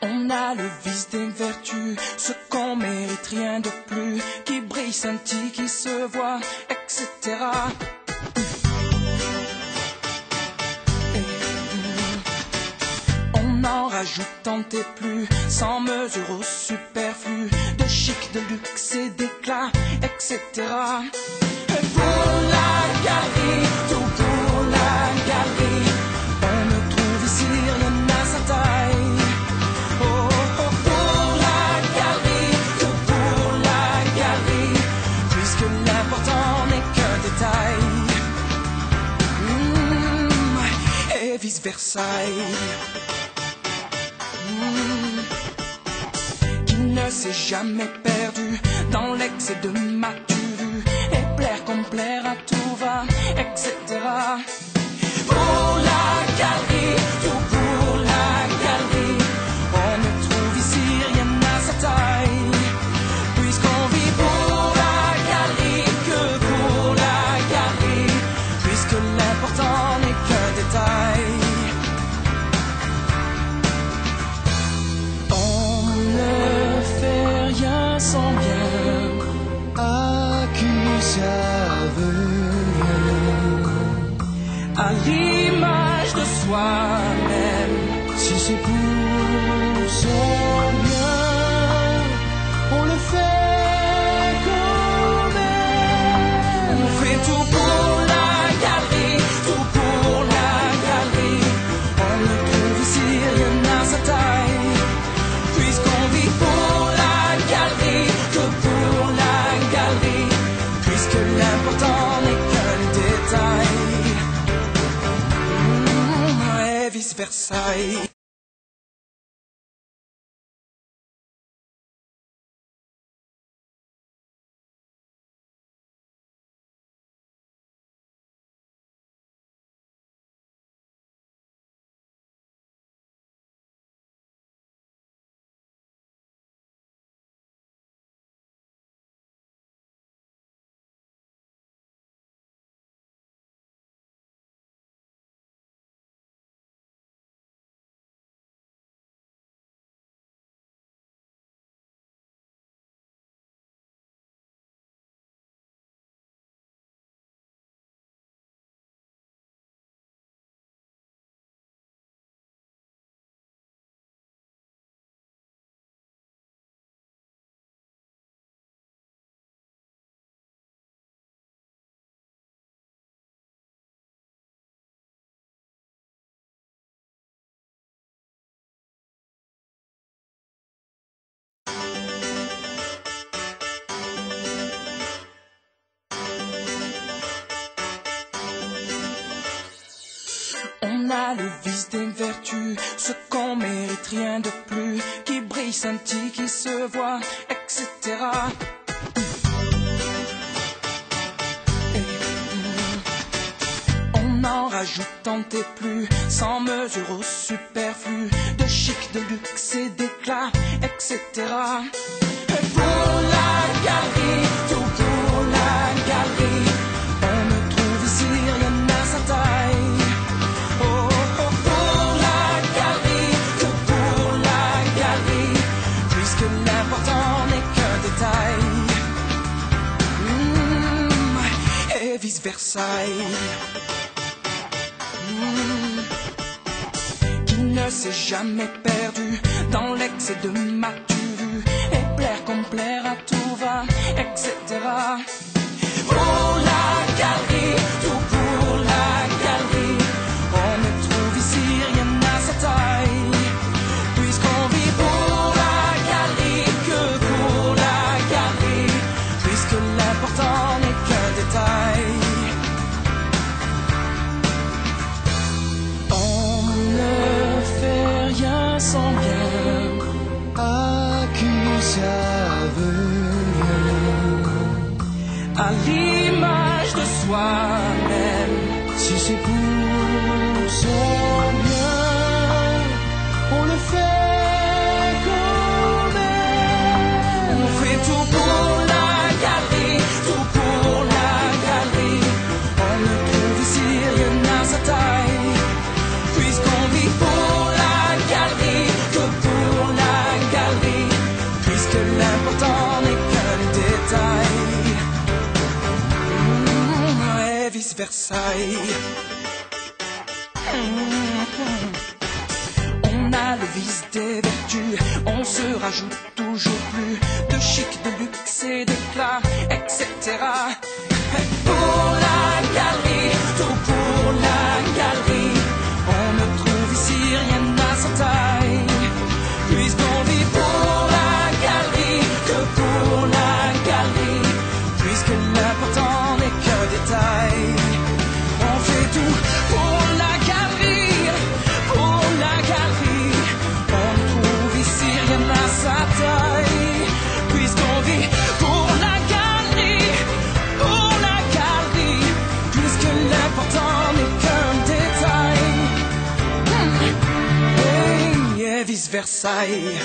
On a le vice des vertus, ce qu'on mérite, rien de plus, qui brille, scintille, qui se voit, etc. On en rajoute tant et plus, sans mesure au superflu, de chic, de luxe et d'éclat, etc. Et pour la galerie, tout pour la galerie, on ne trouve ici rien à sa taille. Oh, oh, pour la galerie, tout pour la galerie, puisque l'important n'est qu'un détail. Et vice versa. Qui ne s'est jamais perdu dans l'excès de matu, et plaire comme plaire à tout va, etc. Pour la galerie, tout pour la galerie, on ne trouve ici rien à sa taille, puisqu'on vit pour la galerie, que pour la galerie, puisque l'important n'est qu'un détail. Sans bien à qui ça veut, à l'image de soi-même. si c'est pour son bien, on le fait quand même. On fait tout pour la galerie, tout pour la galerie, on ne trouve ici rien à sa taille, puisqu'on vit pour la galerie, que pour la galerie, puisque l'important n'est qu'un détail. Et vice versa. On a le vice des vertus, ce qu'on mérite, rien de plus, qui brille, scintille, qui se voit, etc. On en rajoute tant et plus, sans mesure au superflu, de chic, de luxe et d'éclat, etc. Et pour la galerie, tout pour la galerie, on ne trouve ici rien à sa taille. Et vice versa. Qui ne s'est jamais perdu dans l'excès de matu, et plaire comme plaire à tout va, etc. Pour la galerie, tout pour la galerie, on ne trouve ici rien à sa taille, puisqu'on vit pour la galerie, que pour la galerie, puisque l'important n'est qu'un détail. On ne fait rien sans bien à qui ça veut, à l'image de soi-même. si c'est pour son bien, on le fait quand même. On fait tout pour la galerie, tout pour la galerie, on ne trouve ici rien à sa taille, puisqu'on vit pour la galerie, que pour la vice Versailles. On a le vice des vertus, on se rajoute toujours plus de chic, de luxe et d'éclat, etc. Pour la galerie, tout pour la galerie, on ne trouve ici rien à sa taille. Puisqu'on vit pour la galerie, que pour la galerie, puisque l'important n'est que détail. On fait tout pour la galerie, pour la galerie, on ne trouve ici rien à sa taille. Puisqu'on vit pour la galerie, puisque l'important n'est qu'un détail. Et vice Versailles.